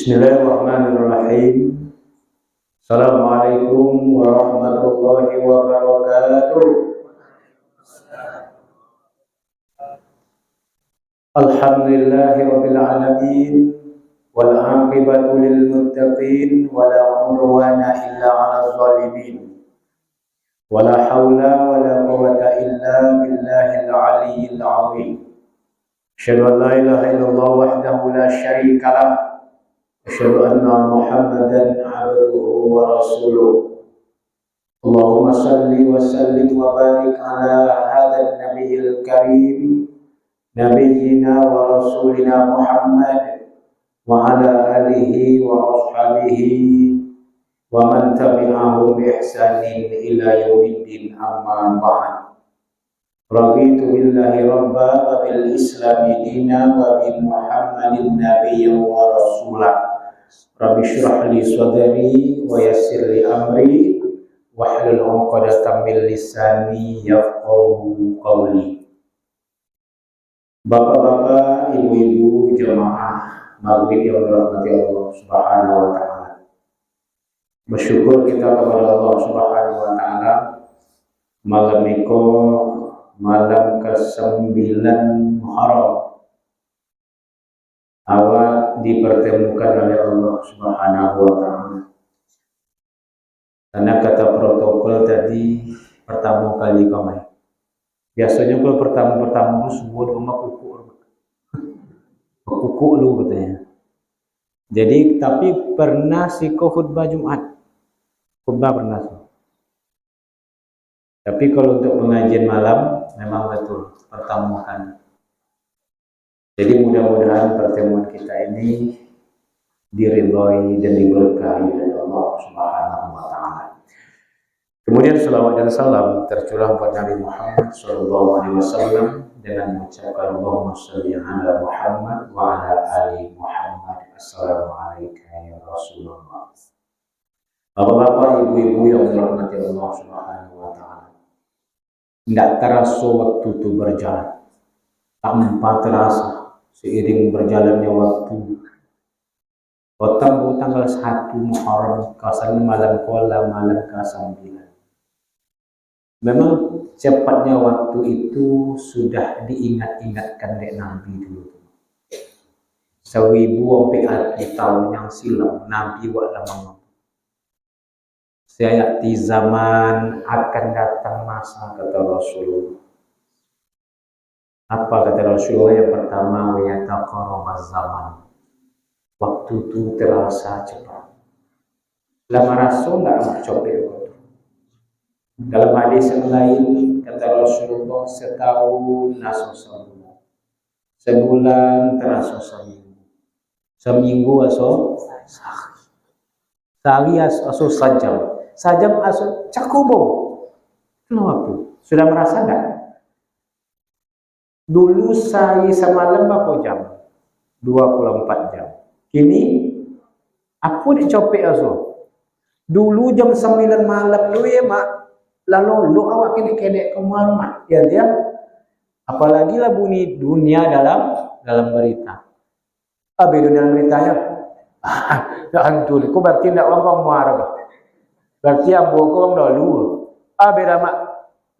Bismillahirrahmanirrahim. Assalamualaikum warahmatullahi wabarakatuh. Alhamdulillahi rabbil alamin wal 'aqibatu lil muttaqin wala 'udwana illa 'alal zalimin. Wala haula wala quwwata illa billahil 'aliyyil 'azim. Asyhadu an la ilaha illallah wahdahu la syarika lah. Asyhadu anna Muhammadan 'abduhu wa rasuluh. Allahumma salli wa sallim wa barik ala hadzal nabiyil karim nabiyyina wa rasulina Muhammad wa ala alihi wa ashabihi wa man tabi'ahum bi ihsanin ila yaumiddin, amma ba'd. Raditu billahi rabba wa bil islami dina wa bi Muhammadin nabiyyan wa rasulah. Rabbi syrah li sadri wa yassir li amri wahlul 'uqdatam min lisani yafqahu qawli. Bapak-bapak, ibu-ibu jemaah maghrib yang dirahmati Allah Subhanahu wa taala. Bersyukur kita kepada Allah Subhanahu wa taala malam niko malam ke-9 Muharram awak dipertemukan oleh Allah Subhanahu wa taala. Karena kata protokol tadi pertama kali kami. Biasanya kalau pertama sebut rumah kuku lu katanya. Jadi tapi pernah si khutbah Jumat. Khutbah pernah sih. Tapi kalau untuk pengajian malam memang betul pertama kali. Jadi mudah-mudahan pertemuan kita ini diridhoi dan diberkahi oleh Allah Subhanahu wa taala. Kemudian salawat dan salam tercurah buat Nabi Muhammad sallallahu alaihi wasallam dengan mengucapkan Allahumma shalli ala Muhammad wa ala ali Muhammad. Assalamualaikum ya Rasulullah. Bapak-bapak, ibu-ibu yang dirahmati Allah Subhanahu wa taala. Tidak terasa waktu itu berjalan. Tanpa terasa seiring berjalannya waktu. Tanggal 1 Muharram kasan malam kola malam ke-9. Memang cepatnya waktu itu sudah diingat-ingatkan oleh Nabi dulu. 1000 tahun yang silam Nabi wa lama. Sayati zaman akan datang masa, kata Rasulullah. Apa kata Rasulullah? Yang pertama, wa yataqarrabaz zaman. Waktu itu terasa cepat. Lama Rasul enggak mencoba waktu. Dalam hadis yang lain kata Rasulullah, setahun terasa sebulan. Sebulan terasa seminggu. Seminggu aso sehari. Sehari aso sajam. Sajam aso cakubo. Itu waktu. Sudah merasa enggak? Dulu sehari semalam berapa jam? 24 jam. Kini aku dicopek aso. Dulu jam 9 malam lu ya mak. Lalu lu awak kene-kene kemana? Ya dia. Apalagi lah bunyi dunia dalam berita. Dunia dalam beritanya. Antu, kau berarti tidak orang marah. Berarti yang bokong dulu. Beda mak.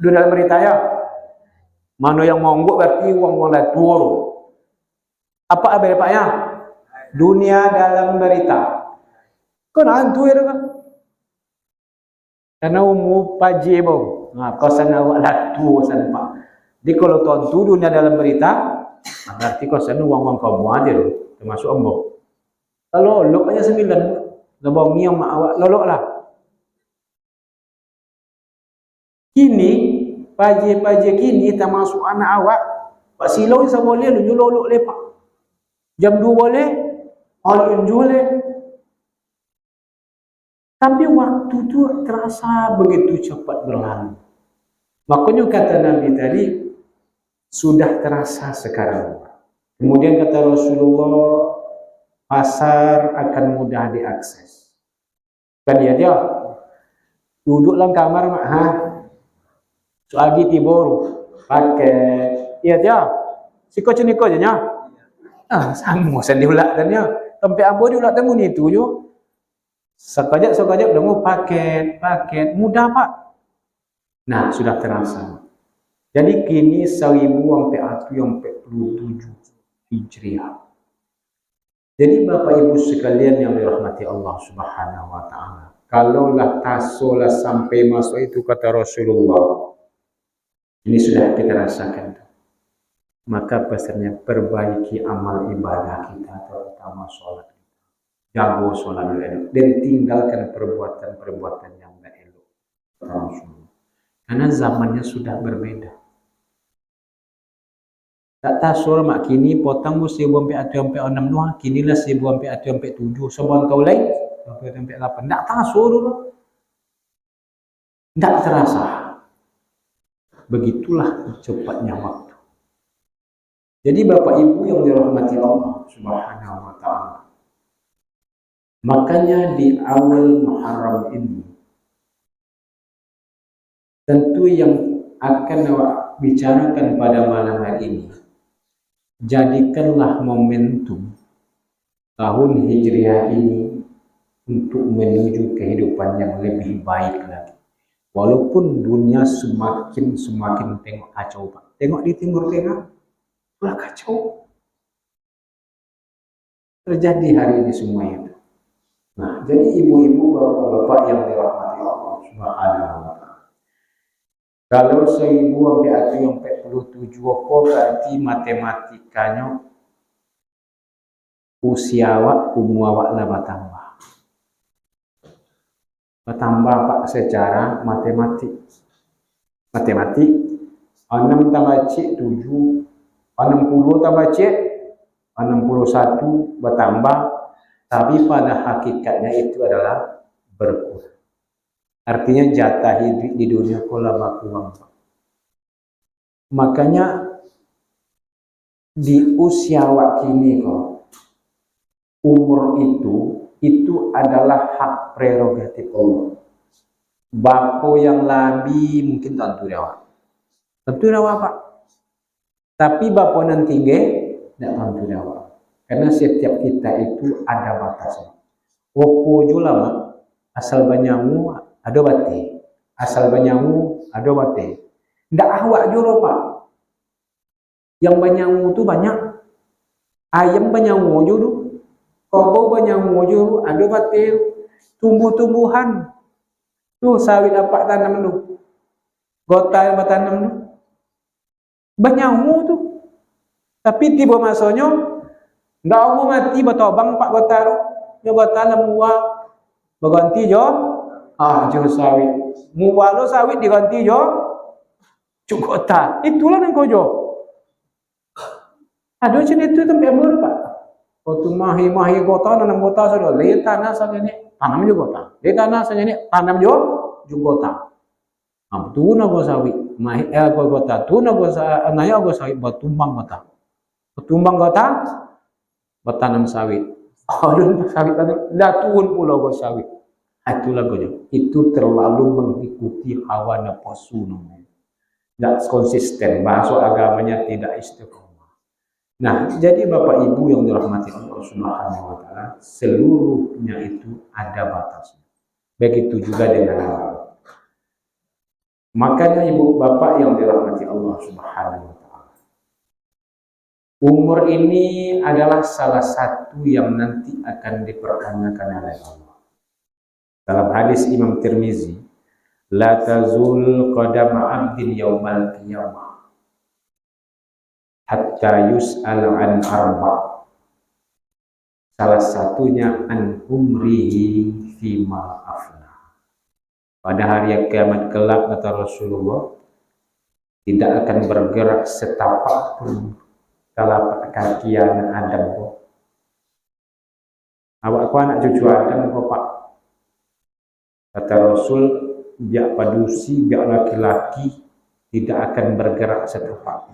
Dunia dalam beritanya. Mana yang monggok berarti uang mulai turun. Apa beda paknya? Dunia dalam berita. Kan antu ya kan? Karena umum paji bang. Nah, kau sana awak latu sana pak. Jadi kalau tuan tu dunia dalam berita, berarti kau sana uang kamu aja loh, termasuk embok. Kalau lolok aja 9, lebang ni mak awak lolok lah. Kini paji kini termasuk anak awak. Pak silau bisa boleh lu lolok lepak. Jam 2 boleh. All-in boleh. Tapi waktu itu terasa begitu cepat berlalu. Makanya kata Nabi tadi, sudah terasa sekarang. Kemudian kata Rasulullah, pasar akan mudah diakses. Kan dia duduk dalam kamar mak, soagi tibur pakai, iya dia, siko ceniko aja nya. Sama sendiri ulak dan ya. Sampai ambo diulat temu itu yo. Sekajap nemu paket, mudah Pak. Nah, sudah terasa. Jadi kini 1447 Hijriah. Jadi Bapak Ibu sekalian yang dirahmati Allah Subhanahu wa taala. Kalaulah tasolah sampai masuk itu kata Rasulullah. Ini sudah kita rasakan. Maka pesannya perbaiki amal ibadah kita, terutama sholat. Jago sholat dulu dan tinggalkan perbuatan-perbuatan yang tidak elok. Karena zamannya sudah berbeda. Tak tasur mak kini potong bu 1446 kinilah 1447 sebulan tahun lain 1448 tak tasur dulu. Tak terasa. Begitulah cepatnya waktu. Jadi Bapak Ibu yang dirahmati Allah Subhanahu wa taala. Makanya di awal Muharram ini tentu yang akan bicarakan pada malam hari ini, jadikanlah momentum tahun Hijriah ini untuk menuju kehidupan yang lebih baik lagi. Walaupun dunia semakin tengok kacau Pak. Tengok di Timur Tengah, sudah kacau. Terjadi hari ini semua itu. Nah, jadi ibu-ibu, bapak-bapak yang dirahmati Allah Subhanahu wa taala. Kalau 1447 berarti matematikanya usia awak umur awak lah bertambah. Bertambah Pak secara matematik. Matematik 6 tambah C 7, 60 tambah C 61 bertambah. Tapi pada hakikatnya itu adalah berkurang. Artinya jatah hidup di dunia kola berkurang. Makanya di usia wakini kok umur itu adalah hak prerogatif Allah. Bapo yang lebih mungkin tentu dewa. Tentu dewa Pak. Tapi bapo nanti tidak tentu dewa. Karena setiap kita itu ada batasnya. Wopo julama asal banyamu ada bate, asal banyamu ada bate. Ndak awak juro Pak. Yang banyamu itu banyak. Ayam banyamu juru, kobau banyamu juru, ada bate. Tumbuh-tumbuhan. Tuh sawit apa tanam lu? Gota yang tanam lu? Banyamu tuh. Tapi tiba masanya nggak mau mati betobang Pak Gotaru, ya Gotana muwa, berganti jo, jo sawit, muwa lo sawit diganti jo, cukota, itulah yang kojo. Ada macam itu tempat baru Pak. Waktu mahi Gota nanam Gota sudah, lihat tanah saja ni tanam juga Gota, lihat tanah saja ni tanam jo Gota. Tu nago sawit, mahi Gota, tu nago naya go sawit batumbang Gota, batumbang Gota. Bertanam sawit. Aduh, sawit tadi latun pulau go sawit. Itulah gojo. Itu terlalu mengikuti hawa nafsu namanya. Tidak konsisten, masuk agamanya tidak istiqomah. Nah, jadi Bapak Ibu yang dirahmati Allah Subhanahu wa taala, seluruhnya itu ada batasnya. Begitu juga dengan amal. Makanya Ibu Bapak yang dirahmati Allah Subhanahu wa taala. Umur ini adalah salah satu yang nanti akan dipertanyakan oleh Allah. Dalam hadis Imam Tirmizi, la tazul qadama 'abdin yaumal qiyamah hatta yus'al an arba'. Salah satunya an umrihi fima afna. Pada hari kiamat kelak kata Rasulullah, tidak akan bergerak setapak pun telapak kaki anak Adam kok. Awakku anak cucu Adam kok Pak. Kata Rasul, biak padusi, biak laki-laki tidak akan bergerak setapak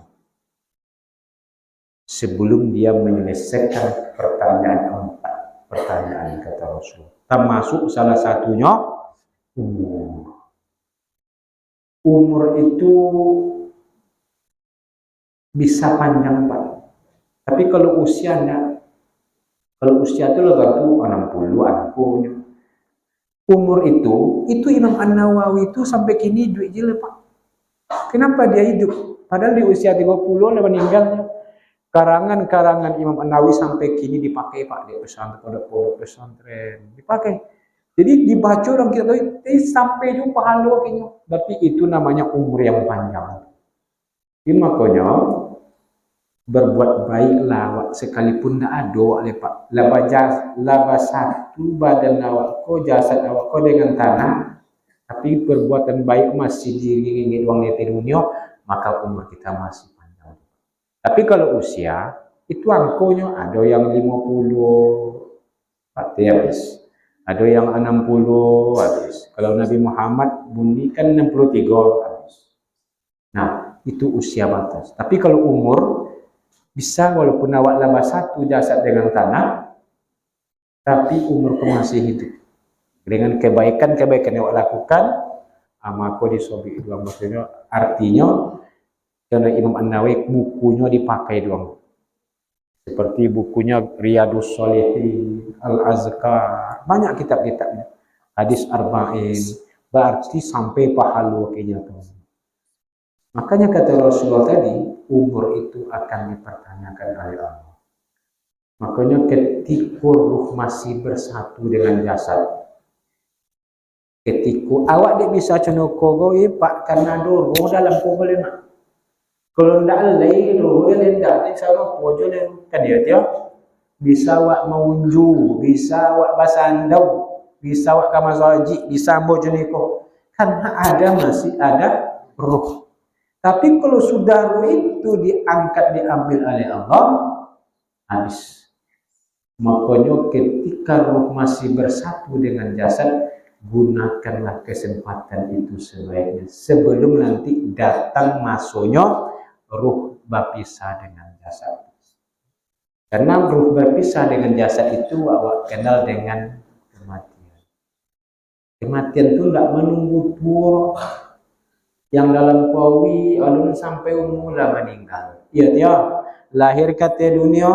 sebelum dia menyelesaikan pertanyaan 4 pertanyaan kata Rasul. Termasuk salah satunya umur. Umur itu bisa panjang Pak. Tapi kalau usia enggak. Kalau usia itu lebar tuh 60 aku. Umur itu Imam An-Nawawi itu sampai kini duit je Pak. Kenapa dia hidup? Padahal di usia 30 udah meninggalnya. Karangan-karangan Imam An-Nawawi sampai kini dipakai Pak di pesantren, pondok pesantren, dipakai. Jadi dibaca orang kita tahu sampai juga pahala kayaknya. Berarti itu namanya umur yang panjang. Jadi makanya berbuat baiklah sekalipun tak ada oleh Pak. Laba satu badan awak ko, jasad awak ko dengan tanah, tapi perbuatan baik masih diringi uang neti dunia, maka umur kita masih panjang. Tapi kalau usia itu angkonya ada yang 50 mati habis, ada yang 60 habis. Kalau Nabi Muhammad bunyi kan 63 habis. Nah, itu usia batas. Tapi kalau umur bisa walaupun awak laba satu jasad dengan tanah, tapi umurku masih hidup. Dengan kebaikan-kebaikan yang awak lakukan, maka disobi doang. Maksudnya artinya karena Imam An-Nawawi bukunya dipakai doang. Seperti bukunya Riyadhus Shalihin, Al-Azkar, banyak kitab-kitabnya. Hadis Arba'in, berarti sampai pahala kayaknya tuh. Makanya kata Rasulullah tadi, umur itu akan dipertanyakan oleh Allah. Makanya ketika ruh masih bersatu dengan jasad, ketika awak dia bisa cenoko Pak karena ada roh dalam kubur lemak. Kalau ndak lei roh dia ndak ni sama pojo le kan dia bisa awak maunju, bisa awak basandau, bisa awak kamasaji, bisa ambo ceniko. Karena masih ada roh. Tapi kalau sudah roh itu diangkat, diambil oleh Allah, habis. Makanya ketika roh masih bersatu dengan jasad, gunakanlah kesempatan itu sebaiknya. Sebelum nanti datang masuknya roh berpisah dengan jasad. Karena roh berpisah dengan jasad itu awak kenal dengan kematian. Kematian itu tidak menunggu tua. Yang dalam pawi alun sampai umur lah meninggal. Iya dia lahir kata dunia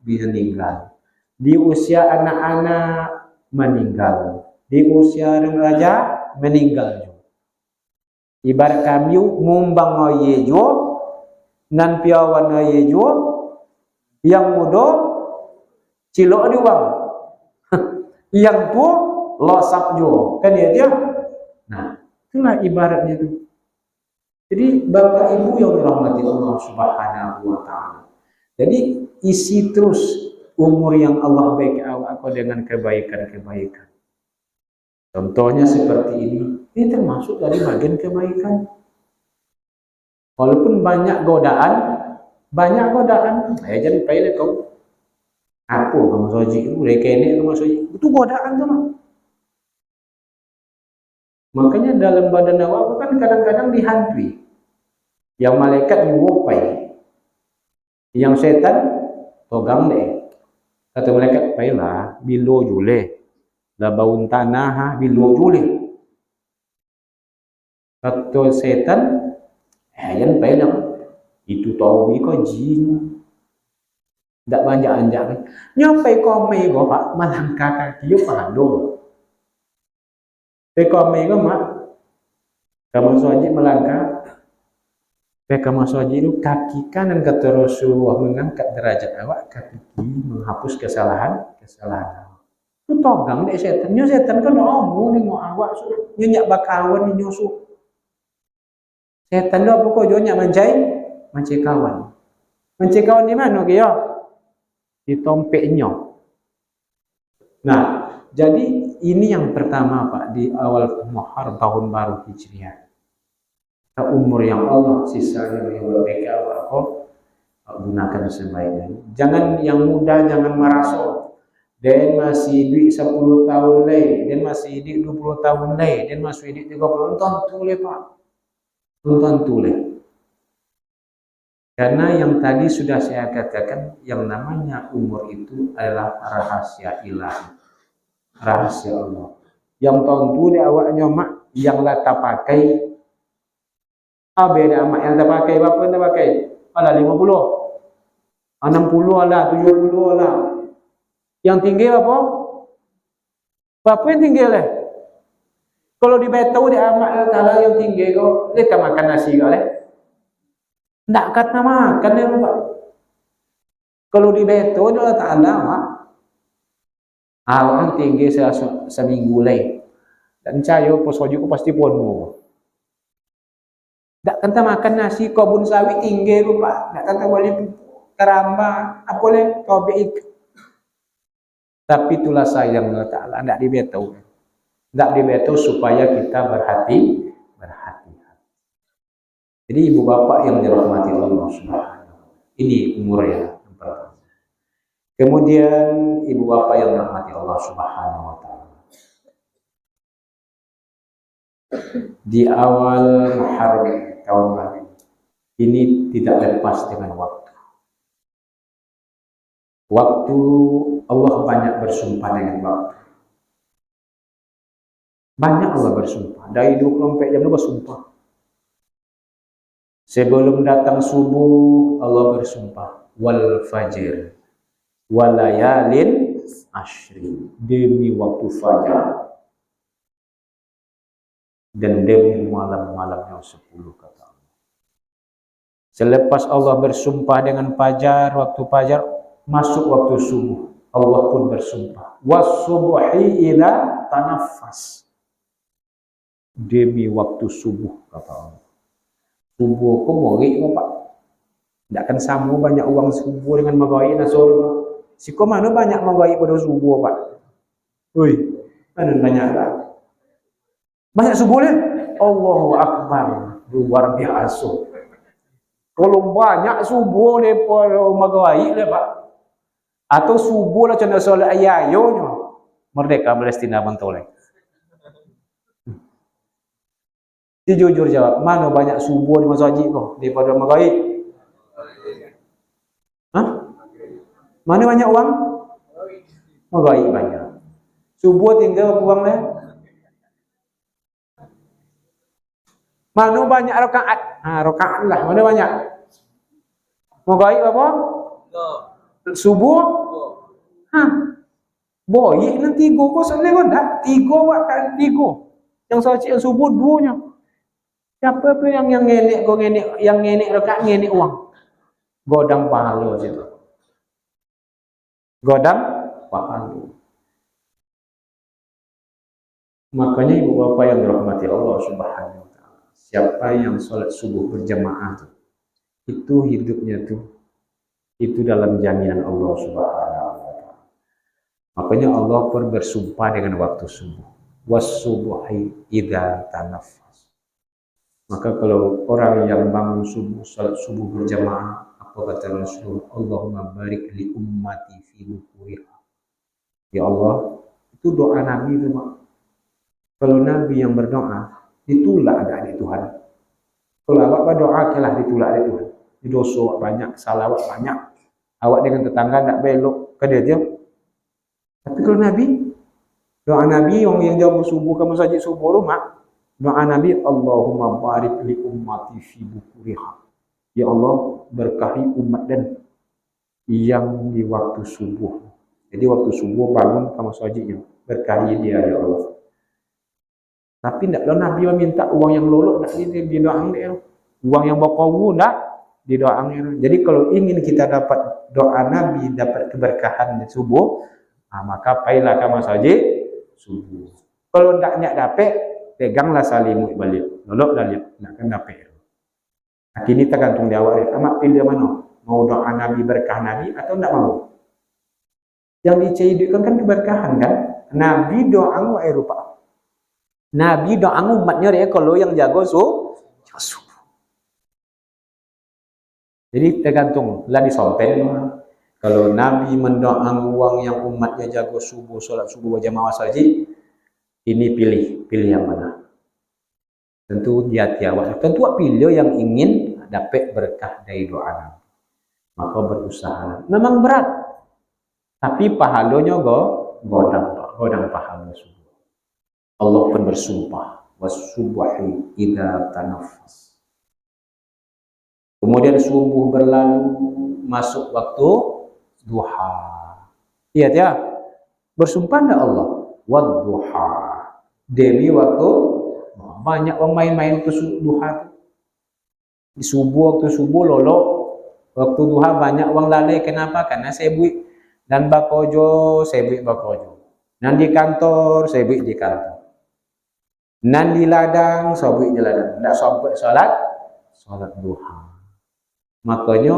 bisa meninggal. Di usia anak-anak meninggal. Di usia remaja meninggal juga. Ibarat kami mumbang oye jo nan piawan oye jo yang muda cilok diuang. Yang tua losak jo. Kan dia. Nah, itulah ibaratnya itu. Jadi Bapak Ibu yang dirahmati Allah Subhanahu wa taala. Jadi isi terus umur yang Allah bagi awak dengan kebaikan-kebaikan. Contohnya seperti ini termasuk dari bagian kebaikan. Walaupun banyak godaan, jangan pilih kau. Apa kamu soji itu, rekene kamu soji, itu godaan tuh. Makanya dalam badan awak kan kadang-kadang dihantui. Yang malaikat diwopai. Yang setan togang deh. Kata malaikat, "Pailah bilo jule. La baun tanah bilo jule." Kata setan, "Yan pailah. Itu tahu ko jin." Ndak banyak-banyak. Nyampai komai go Pak, malangka kaki yo pahando. Pekomai ko mak. Kamu wajib melangkah. Kamu wajib itu kaki kanan kata Rasulullah mengangkat derajat awak, kaki kiri menghapus kesalahan. Itu togang dek setan. Nyo setan kan omong nih mau awak su. Nyo bakawan nih nyosu. Setan do apa kok nyak mancai kawan. Mancai kawan di mana kyo? Di tompeknya. Nah, jadi ini yang pertama Pak di awal Muharram tahun baru Hijriah. Umur yang Allah sisanya yang berbagi awak gunakan sebaiknya. Jangan yang muda jangan merasa. Dan masih hidup 10 tahun lagi, dan masih hidup 20 tahun lagi, dan masih hidup 30 tahun tule Pak. Tule. Karena yang tadi sudah saya katakan, yang namanya umur itu adalah rahasia ilahi. Rahasia Allah. Yang tentu di awaknya mak yang lata pakai. Beda mak yang tak pakai, berapa yang tak pakai? Alah 50. 60 lah, 70 lah. Yang tinggi apa? Apa yang tinggi leh? Kalau di beto di amat Taala yang tinggi kau, dia tak makan nasi kau leh? Tak kata makan dia Pak. Kalau di beto dia Taala mak. Awan tinggi seminggu leh. Dan cayo posoju pasti ponu. Tak kata makan nasi kebun sawit tinggi Pak. Tak kata boleh keramba apa leh tobik. Tapi itulah sayang Allah Ta'ala, tidak dibetul. Tidak dibetul supaya kita berhati-hati. Jadi ibu bapak yang dirahmati Allah Subhanahu. Ini umur yang pertama. Kemudian ibu bapak yang dirahmati Allah Subhanahu wa Ta'ala. Di awal Muharram tahun baru ini tidak lepas dengan waktu. Waktu Allah banyak bersumpah dengan waktu. Banyak Allah bersumpah. Dari 24 jam itu bersumpah. Sebelum datang subuh Allah bersumpah. Wal fajr. Walayalin ashri. Demi waktu fajar. Dan demi malam-malam yang 10 kata Allah. Selepas Allah bersumpah dengan fajar, waktu fajar, masuk waktu subuh. Allah pun bersumpah. Was-subhi idza tanaffas. Demi waktu subuh kata Allah. Subuh kok boleh Pak? Tidak akan sama banyak uang subuh dengan magawi nasol. Si kok mana banyak magawi pada subuh Pak? Woi, mana banyak tak? Banyak subuh ni? Allahu Akbar. Luar biasa. Kalau banyak subuh ni pada magawi le Pak. Atau subuh lah contoh solat ayayonya. Merdeka Palestina bantoleh. Jujur jawab, mana banyak subuh di masjid kau daripada magaib? Hah? Mana banyak uang? Magaib banyak. Subuh tinggal uang lah. Mana banyak rakaat? Rakaat lah. Mana banyak? Magaib apa? Subuh? Boy, nanti tiga kau selesai kau tak? Tiga waktu tiga. Yang saya cik subuh duanya. Siapa pun yang ngenek kau ngenek, yang ngenek rakaat ngenek uang. Godang pahala situ. Godang pahala. Makanya ibu bapak yang dirahmati Allah Subhanahu wa Ta'ala. Siapa yang sholat subuh berjamaah itu hidupnya itu dalam jaminan Allah Subhanahu wa Ta'ala. Makanya Allah pun bersumpah dengan waktu subuh. Was-subhi idza tanaffas. Maka kalau orang yang bangun subuh, salat subuh berjamaah, apa kata Rasulullah? Allahumma barik li ummati fi bukuriha. Ya Allah, itu doa Nabi itu Mak. Kalau Nabi yang berdoa, ditolak ada di Tuhan. Kalau awak berdoa, kelah ditolak di Tuhan. Di dosa banyak, salawat banyak. Awak dengan tetangga tak belok ke dia. Tapi kalau Nabi, doa Nabi yang jauh subuh, kamu saja subuh rumah. Doa Nabi, Allahumma barik li ummati fi bukuriha. Ya Allah, berkahi umat dan yang di waktu subuh. Jadi waktu subuh bangun kamu sajinya, berkahi dia ya Allah. Tapi tidak lo Nabi meminta uang yang lolok tak didoakan dia. Uang yang bakawu tak didoakan. Jadi kalau ingin kita dapat doa Nabi, dapat keberkahan di subuh, maka pailah kamu saja subuh. Kalau tidak dapat, peganglah salimut balik. Lolok dah lihat, nak akan dapat. Kini tergantung dia awak. Amak pilih mana? Mau doa Nabi, berkah Nabi atau tidak mau? Yang dicaidikan kan keberkahan kan? Nabi doa Eropa. Nabi doa umatnya dia kalau yang jago subuh. Jadi tergantung lah disompen. Kalau Nabi mendoa uang yang umatnya jago subuh, sholat subuh berjamaah saja. Ini pilih yang mana? Tentu dia tiawak. Tentu pilih yang ingin dapat berkah dari doa Nabi. Maka berusaha. Memang berat, tapi pahalanya godang pahala subuh. Allah pun bersumpah, was-subhi idza tanaffas. Kemudian subuh berlalu, masuk waktu duha. Iya ya, bersumpah enggak Allah, wadduha, demi waktu banyak orang main-main ke duha. Di subuh, waktu subuh lolo, waktu duha banyak orang lalai. Kenapa? Karena sibuk dan bakojo, sibuk bakojo. Dan di kantor, sibuk di kantor. Dan di ladang, sibuk di ladang. Tidak sampai salat duha. Makanya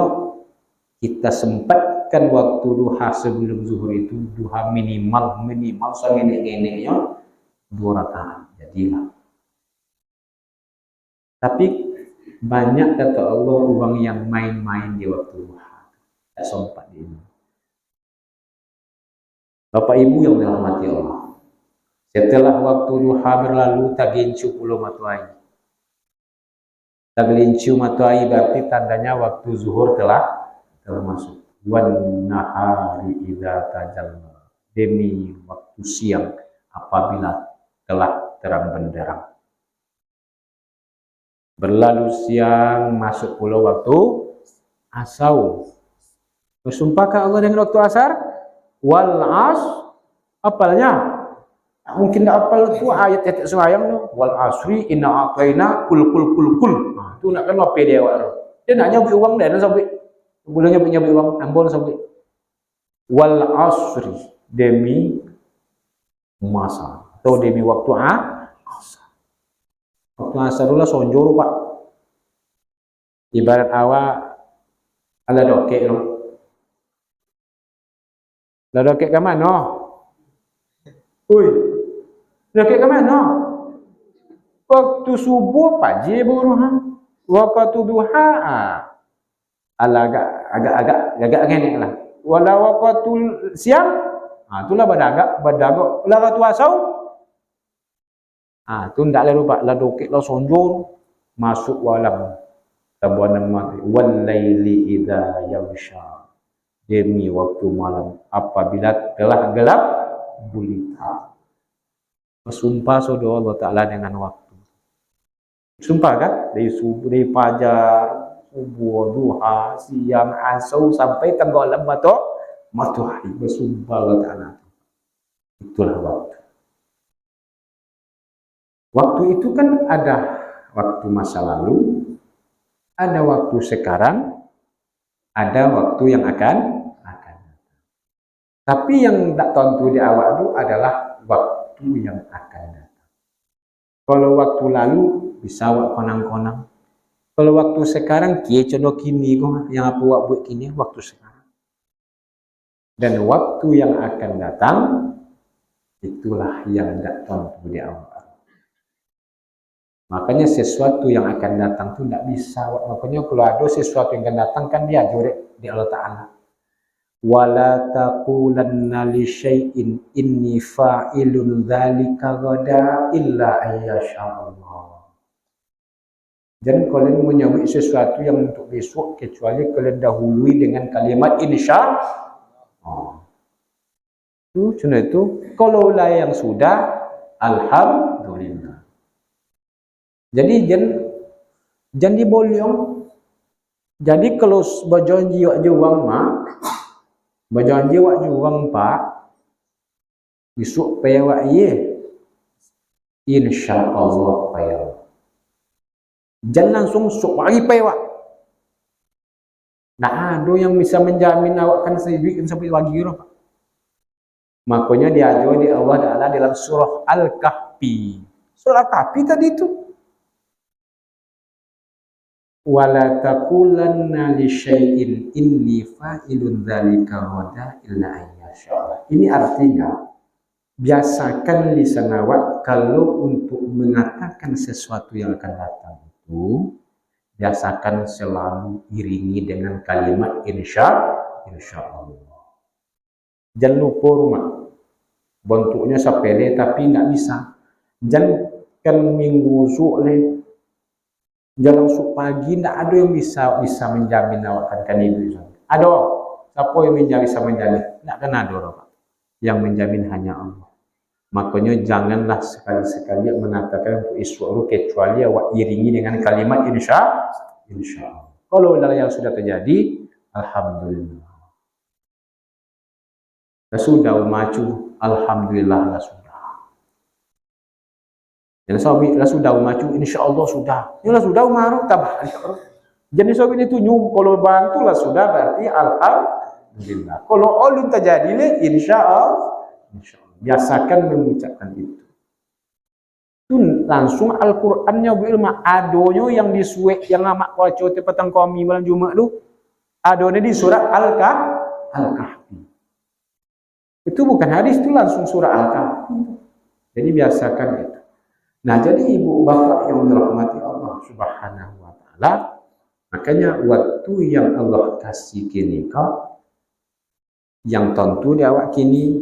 kita sempatkan waktu duha sebelum zuhur itu, duha minimal segini-gininya 2 rakaat. Jadilah. Tapi banyak kata Allah orang yang main-main di waktu duha. Tak sempat di ini. Bapak Ibu yang dirahmati Allah. Setelah waktu duha berlalu, tagincu pulau matuai. Tagincu matuai berarti tandanya waktu zuhur telah masuk. Wan nahari idza tajalla. Demi waktu siang apabila telah terang benderang. Berlalu siang, masuk pula waktu asau. Bersumpahkah Allah dengan waktu asar? Wal as, apalnya? Mungkin tak apal itu ayat-ayat sembahyang tu. Wal asri inna a'tayna kul. Tu nak kan apa dia awak. Dia nak nyabut uang dah nak sampai. Boleh nyabut uang, ambol sampai. Wal asri, demi masa atau demi waktu asar. Waktu asar dulu sonjor Pak. Ibarat awak ada dokek no. Ada dokek ke mana? Oi. Dokek ke mana? Waktu subuh pagi baru ha. Waktu duha agak gini lah. Walau waktu siang itulah badagak lah waktu asau. Tu ndak lalu Pak, la dokek la sonjor masuk walam tabuan mati wal laili idza yaghsha, demi waktu malam apabila telah gelap gulita. Bersumpah saudara Allah Ta'ala dengan waktu. Sumpah kan? Dari subuh, dari fajar, subuh, duha, siang, asau sampai tenggelam matahari. Bersumpah Allah Ta'ala. Itulah waktu. Waktu itu kan ada waktu masa lalu, ada waktu sekarang, ada waktu yang akan datang. Tapi yang tak tentu di awal itu adalah waktu yang akan datang. Kalau waktu lalu bisa awak konang-konang. Kalau waktu sekarang contoh kini yang apa awak buat kini waktu sekarang. Dan waktu yang akan datang itulah yang tak tentu di awal. Makanya sesuatu yang akan datang itu tidak bisa. Makanya kalau ada sesuatu yang akan datang kan dia jurek di Allah Ta'ala. Wala taqulanna li syai'in inni fa'ilun dzalika ghadan illa ayyasha Allah. Jangan kalian menyebut sesuatu yang untuk besok kecuali kalian dahului dengan kalimat insya Allah. Itu kalau lah yang sudah alhamdulillah. Jadi jangan dibolyong. Jadi kalau berjanji wak juang mak, berjanji wak juang pak, besok payah wak ye, insya Allah payah. Jangan langsung sok pagi payah wak. Nah ada yang bisa menjamin awak kan sedikit sampai pagi roh. Makanya diajar di Allah Ta'ala dalam surah Al-Kahfi. Surah Al-Kahfi tadi itu. Wala taqulanna li syai'in inni fa'ilun dzalika ghadan illa ayyasha. Ini artinya biasakan lisan awak kalau untuk mengatakan sesuatu yang akan datang itu biasakan selalu iringi dengan kalimat insya Allah. Jangan lupa rumah. Bentuknya sepele tapi tidak bisa. Jangan minggu su'le. Jangan langsung pagi, tidak ada yang bisa menjamin awak akan hidup. Ada, siapa yang bisa menjamin? Tidak kan ada orang. Yang menjamin hanya Allah. Makanya janganlah sekali-sekali mengatakan untuk isu kecuali awak iringi dengan kalimat insya Allah. Kalau yang sudah terjadi, alhamdulillah. sudah maju, alhamdulillah lah sudah. Yang sabi lah sudah maju, insyaallah sudah. Ya lah sudah umaru tabah. Jadi sabi itu nyum kalau bantu lah sudah berarti alhamdulillah. Kalau ulun terjadi le insyaallah. Biasakan mengucapkan itu. Itu langsung Al-Qur'annya bu ilmu adonyo yang disuek yang amak waco te petang kami malam Jumat tu. Adonnya di surat Al-Kahfi. Itu bukan hadis, itu langsung surah Al-Kahfi. Jadi biasakan itu. Nah, jadi ibu bapak yang dirahmati Allah Subhanahu wa taala, makanya waktu yang Allah kasih kini kau, yang tentu di awak kini,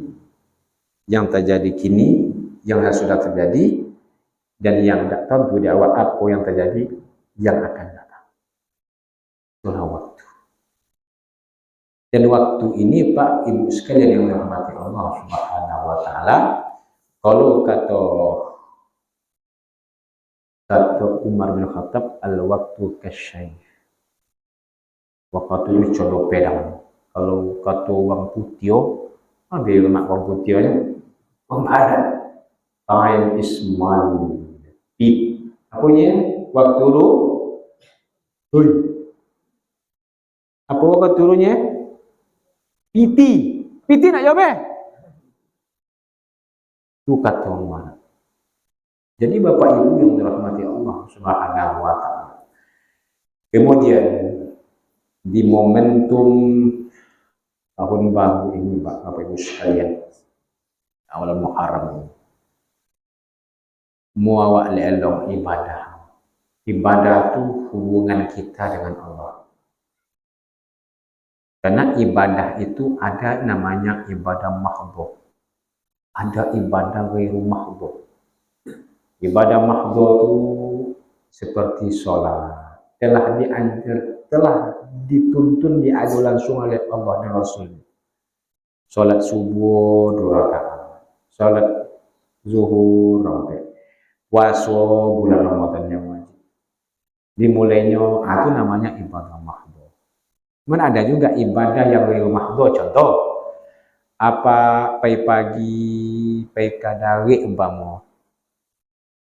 yang terjadi kini, yang sudah terjadi, dan yang tak tentu di awak apa yang terjadi, yang akan datang. Itulah waktu. Dan waktu ini Pak Ibu sekalian yang dirahmati Allah Subhanahu wa taala, kalau kata Umar bin Khattab, al-waktu kasyai. Waktu itu coba pedang. Kalau kata orang putih, apa yang nak orang putih ni? Orang barat. Time is money. Pip. Apa ni? Waktu tu? Hui. Apa waktu turunya? Piti. Piti nak jawab eh? Itu kata orang barat. Jadi Bapak Ibu yang dirahmati Allah Subhanahu wa taala. Kemudian di momentum tahun baru ini Bapak Ibu sekalian, awal Muharram ini, muawak lelong ibadah. Ibadah itu hubungan kita dengan Allah. Karena ibadah itu ada namanya ibadah mahdhah. Ada ibadah ghairu mahdhah. Ibadah mahdhah itu seperti sholat, telah dituntun diadu langsung oleh Allah dan Rasul. Sholat subuh 2 rakaat, sholat zuhur sampai puasa bulan Ramadan yang wajib. Dimulainya itu namanya ibadah mahdhah. Kemudian ada juga ibadah yang ghairu mahdhah. Contoh, pagi kadari umpama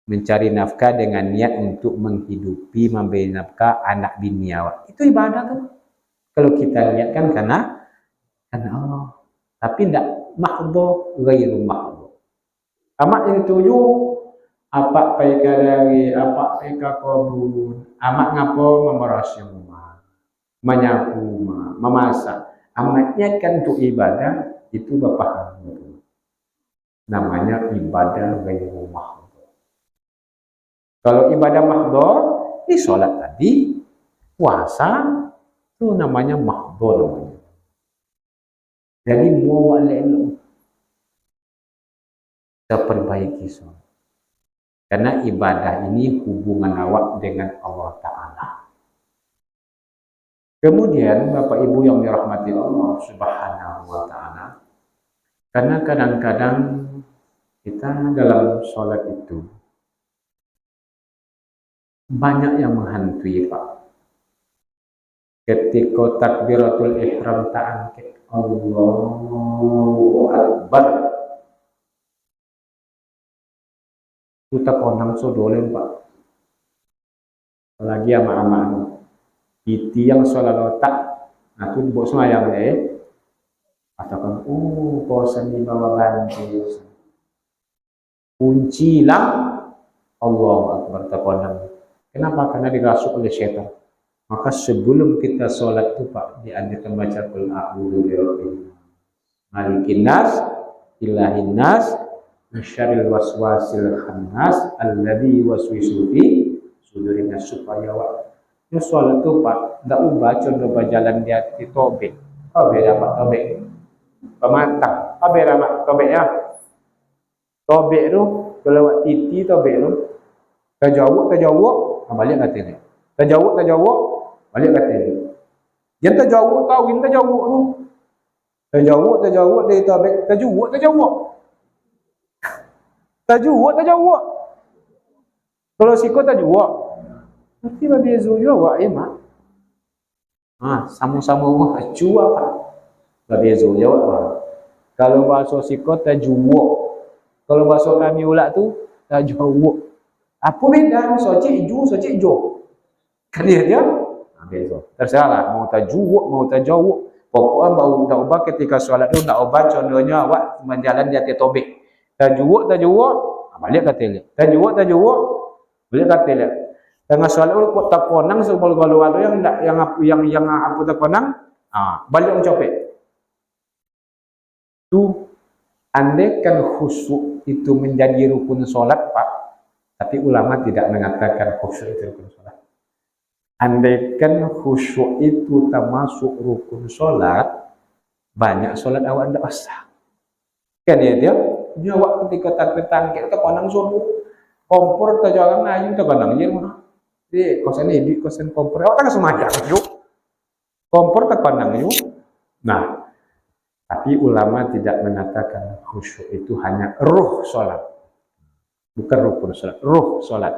mencari nafkah dengan niat untuk menghidupi, memberi nafkah anak bini awak. Itu ibadah tuh. Kalau kita niatkan karena Allah. Tapi tidak mahdhah, ghairu mahdhah. Amak yang tujuh, apa kadari, apa kabun, amak ngapo memerasi rumah, menyapu rumah, memasak. Amak niatkan untuk ibadah, itu Bapak namanya ibadah ghairu mahdhah. Kalau ibadah mahdhah, ini sholat tadi, puasa, itu namanya mahdhah namanya. Jadi muawak lelong, kita perbaiki sholat. Karena ibadah ini hubungan awak dengan Allah Ta'ala. Kemudian Bapak Ibu yang dirahmati Allah Subhanahu wa Ta'ala, karena kadang-kadang kita dalam sholat itu banyak yang menghantui Pak. Ketika takbiratul ihram ta'angkit Allahu Akbar, kita konang sodolen Pak. Lagi ama-ama iti yang sholat otak, nah itu dibawa semayang katakan, bosan di bawah bantil, kunci hilang, Allahu Akbar terkonang. Kenapa? Karena dirasuk oleh syaitan. Maka sebelum kita sholat itu Pak, dianjurkan baca qul a'udzu birabbil malikin nas, ilahin nas, min syarril waswasil khannas, alladzi yuwaswisu fi sudurin nas, supaya ya sholat itu Pak, tidak ubah contoh berjalan di hati tobek. Tobek dapat tobek. Pematang. Tobek dapat tobek ya. Tobek itu, kalau titi tobek itu, terjawuk, balik kata ini. Terjawuk, balik kata ini. Yang terjawuk, kawin terjawuk tu. Terjawuk dari tabik, terjawuk. Terjawuk. Kalau sikut terjawuk. Nanti berbeza juga, Mak. Sama-sama rumah, jua Pak. Berbeza juga, Pak. Kalau bahasa siko tajawuk. Kalau bahasa kami ulak tu tajawuk. Apa beda? Soci ijo, soci ijo. Kan dia? Nah, beza. Terserah lah, mau tajawuk, mau tajawuk. Pokoknya bau tak ubah ketika solat tu tak ubah. Contohnya awak menjalan di atas tobek. Tajawuk, tajawuk, balik kata dia. Tajawuk, tajawuk, balik kata dia. Tengah solat tu tak konang sebal galu-galu yang aku tak konang, balik mencopet. Tu andaikan khusyuk itu menjadi rukun solat, Pak, tapi ulama tidak mengatakan khusyuk itu rukun solat. Andaikan khusyuk itu termasuk rukun solat, banyak solat awak tidak sah. Kan dia awak ketika takbir tangkir tak konang suruh kompor tak jangan ayu tak konang je mana. Di kosan ini di kosan kompor awak tak semayang yuk. Kompor tak konang yuk. Nah, tapi ulama tidak mengatakan khusyuk itu hanya ruh solat. Bukan rukun solat, ruh solat.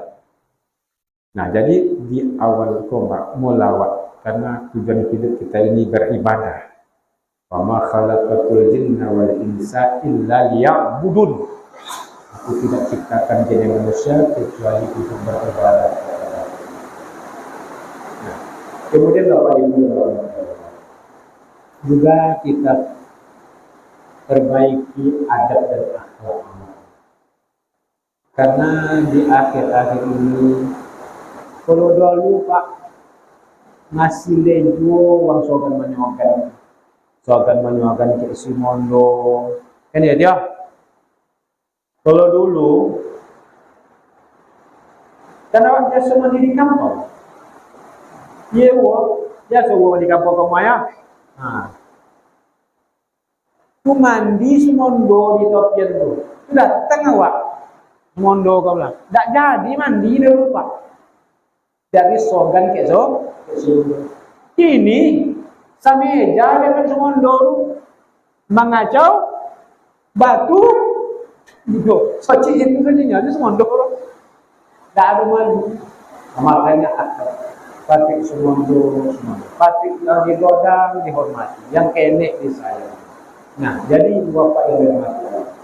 Nah, jadi di awal qoma mulawat karena tujuan hidup kita ini beribadah. Wa ma khalaqatul jinna wal insa illa liya'budun. Aku tidak ciptakan jin dan manusia kecuali untuk beribadah. Nah, kemudian Bapak Ibu juga kita perbaiki adab dan akhlak. Karena di akhir-akhir ini kalau dulu Pak ngasih lejo wang sogan menyogan ke Simondo kan ya dia. Kalau dulu kan awak biasa mandi di kampung. Iya, biasa di kampung kamu ya. Tu mandi Simondo di Topian tu. Tu datang awak Simondo kau bilang. Tak jadi mandi dulu Pak. Dari sogan ke ini sameja dengan Simondo mengacau batu gitu. Soci itu saja itu Simondo. Tak ada mandi. Makanya Patik Simondo, Patik yang digodang dihormati, yang kenek disayang. Nah, jadi Bapak Ibu yang dirahmati.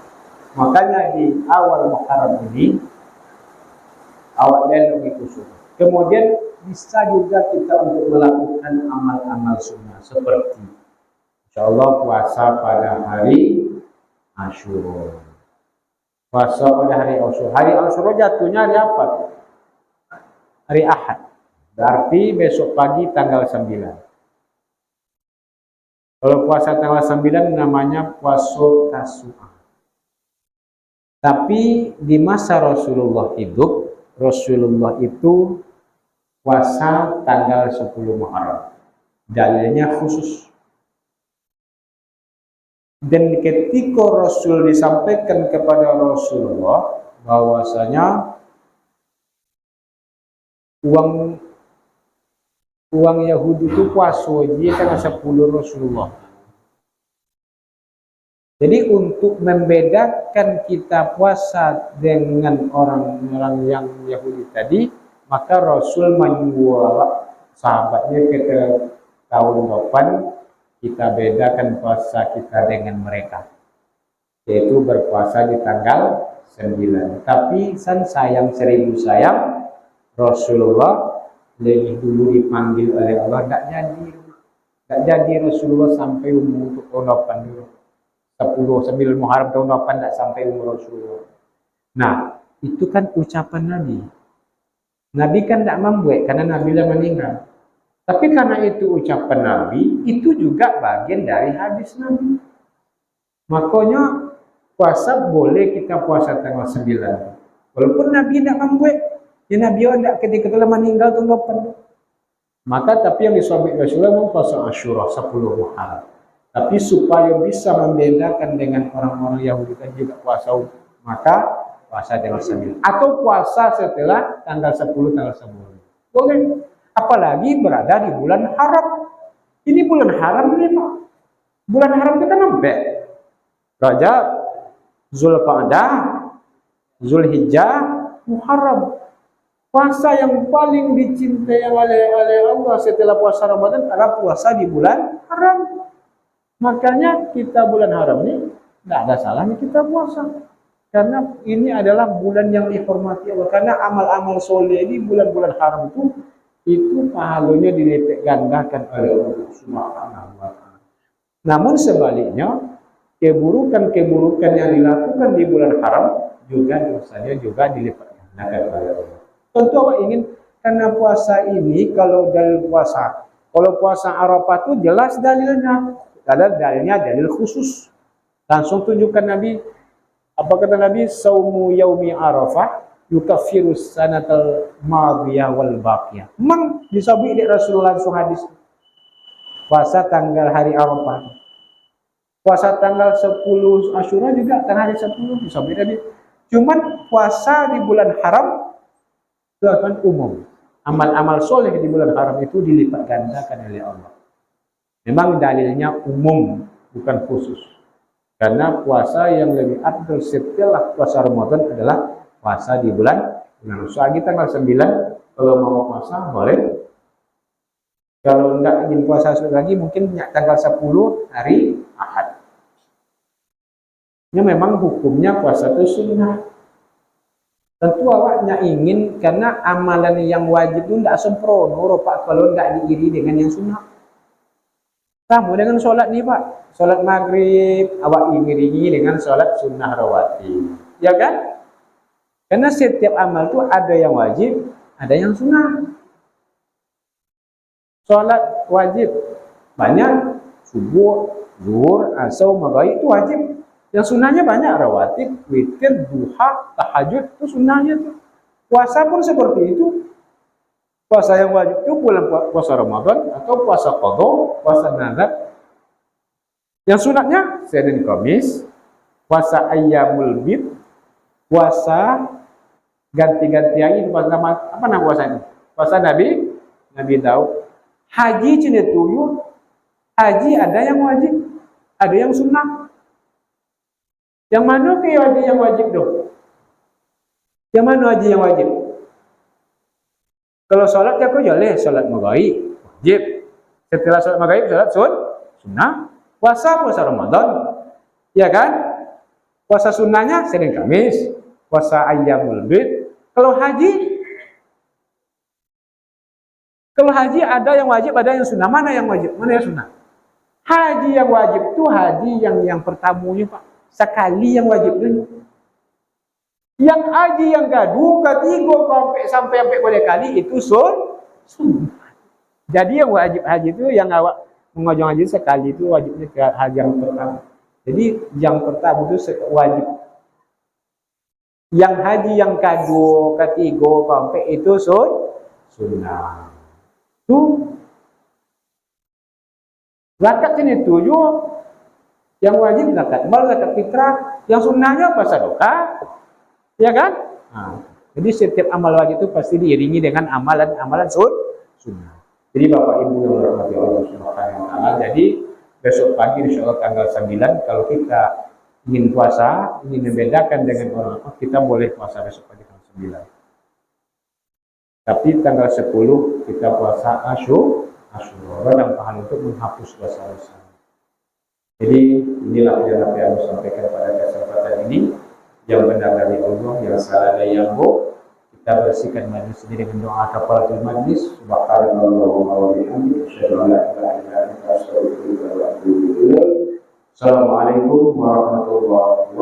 Makanya di awal Muharram ini awak lelong itu sunnah. Kemudian bisa juga kita untuk melakukan amal-amal sunnah seperti insyaallah puasa pada hari Asyura. Puasa pada hari Asyura. Hari Asyura jatuhnya hari apa? Hari Ahad. Berarti besok pagi tanggal 9. Kalau puasa tanggal 9 namanya puasa Tasu'a. Tapi di masa Rasulullah hidup, Rasulullah itu puasa tanggal 10 Muharram. Dalilnya khusus. Dan ketika Rasul disampaikan kepada Rasulullah bahwasanya uang Yahudi itu puasa dia tanggal 10 Rasulullah. Jadi untuk membedakan kita puasa dengan orang-orang yang Yahudi tadi, maka Rasul menyuruh sahabatnya ke tahun depan kita bedakan puasa kita dengan mereka, yaitu berpuasa di tanggal 9. Tapi sayang seribu sayang Rasulullah lebih dulu dipanggil oleh Allah, tak jadi Rasulullah sampai umur untuk tahun depan dulu. 10 Muharram tahun depan tak sampai umur Rasulullah. Nah, itu kan ucapan Nabi. Nabi kan tak membuat karena Nabi lah meninggal. Tapi karena itu ucapan Nabi, itu juga bagian dari hadis Nabi. Makanya puasa boleh kita puasa tanggal 9. Walaupun Nabi tak membuat, ya Nabi tidak ketika telah meninggal tahun depan. Maka tapi yang disebut Rasulullah memang puasa Asyura 10 Muharram. Tapi supaya bisa membedakan dengan orang-orang Yahudi kan juga puasa, maka puasa tanggal 9 atau puasa setelah tanggal 10 tanggal 10. Boleh. Apalagi berada di bulan haram. Ini bulan haram ini Pak. Bulan haram kita nampak Rajab, Zulqa'dah, Zulhijjah, Muharram. Puasa yang paling dicintai oleh Allah setelah puasa Ramadan adalah puasa di bulan haram. Makanya kita bulan haram ini Nggak ada salahnya kita puasa. Karena ini adalah bulan yang dihormati Allah. Karena amal-amal soleh ini bulan-bulan haram itu pahalanya dilipat gandakan oleh Allah Subhanahu wa Ta'ala. Namun sebaliknya, keburukan-keburukan yang dilakukan di bulan haram juga dosanya juga dilipat gandakan oleh Allah. Tentu Allah ingin, karena puasa ini kalau puasa Arafah itu jelas dalilnya. Dalilnya dalil khusus. Langsung tunjukkan Nabi. Apa kata Nabi? Saumu yaumi Arafah yukaffiru sanatal madiyah wal baqiyah. Memang disebut di Rasulullah langsung hadis. Puasa tanggal hari Arafah. Puasa tanggal 10 Asyura juga tanggal hari 10 disebut Nabi. Cuman puasa di bulan haram itu akan umum. Amal-amal soleh di bulan haram itu dilipat gandakan oleh Allah. Memang dalilnya umum, bukan khusus. Karena puasa yang lebih afdal setelah puasa Ramadan adalah puasa di bulan Syawal tanggal 9. Kalau mau puasa boleh. Kalau enggak ingin puasa lagi mungkin tanggal 10 hari Ahad. Ini memang hukumnya puasa itu sunnah. Tentu awaknya ingin, karena amalan yang wajib itu tidak sempurna Pak kalau enggak diiri dengan yang sunnah. Sama dengan sholat nih Pak, sholat maghrib, awak iringi dengan sholat sunnah rawatib, ya kan? Karena setiap amal itu ada yang wajib, ada yang sunnah. Sholat wajib banyak, subuh, zuhur, asar, maghrib itu wajib. Yang sunnahnya banyak, rawatib, witir, duha, tahajud itu sunnahnya tuh. Puasa pun seperti itu. Puasa yang wajib itu bulan puasa Ramadan atau puasa qadha, puasa nazar. Yang sunatnya Senin Kamis, puasa Ayyamul Bid, puasa ganti-gantian, puasa apa nama puasa ini? Puasa Nabi Daud. Haji cina tujuh, haji ada yang wajib, ada yang sunnah. Yang mana ke haji yang wajib dong? Yang mana haji yang wajib? Kalau sholat ya kok boleh, sholat maghrib wajib. Setelah sholat maghrib sholat sunnah. Puasa Ramadan, ya kan? Puasa sunnahnya Senin Kamis, puasa Ayyamul Bid. Kalau haji ada yang wajib, ada yang sunnah. Mana yang wajib, mana yang sunnah? Haji yang wajib itu haji yang pertamanya Pak, sekali yang wajib dulu. Yang haji yang kedua, ketiga sampai boleh kali itu sunnah. Jadi yang wajib haji itu yang awak mengajang haji sekali itu wajibnya ke haji yang pertama. Jadi yang pertama itu wajib. Yang haji yang kedua, ketiga sampai itu sunnah. Tuh. Zakat ini tujuh. Yang wajib zakat mal, zakat fitrah. Yang sunnahnya apa sedekah. Ya kan? Nah, jadi setiap amal wajib itu pasti diiringi dengan amalan sunnah. Jadi Bapak Ibu yang dirahmati Allah Subhanahu wa Ta'ala, jadi besok pagi insyaallah tanggal 9 kalau kita ingin puasa, ingin membedakan dengan orang, kita boleh puasa besok pagi tanggal 9. Tapi tanggal 10 kita puasa Asyura dan pahala untuk menghapus dosa-dosa. Jadi inilah yang aku sampaikan pada kesempatan ini. Yang benar dari Allah, yang salah dari yang bohong. Kita bersihkan majlis ini dengan doa kafaratul majlis. Subhanallah wa bihamdihi, asyhadu an la ilaha illa anta, astaghfiruka wa atubu ilaik. Assalamualaikum warahmatullahi wabarakatuh.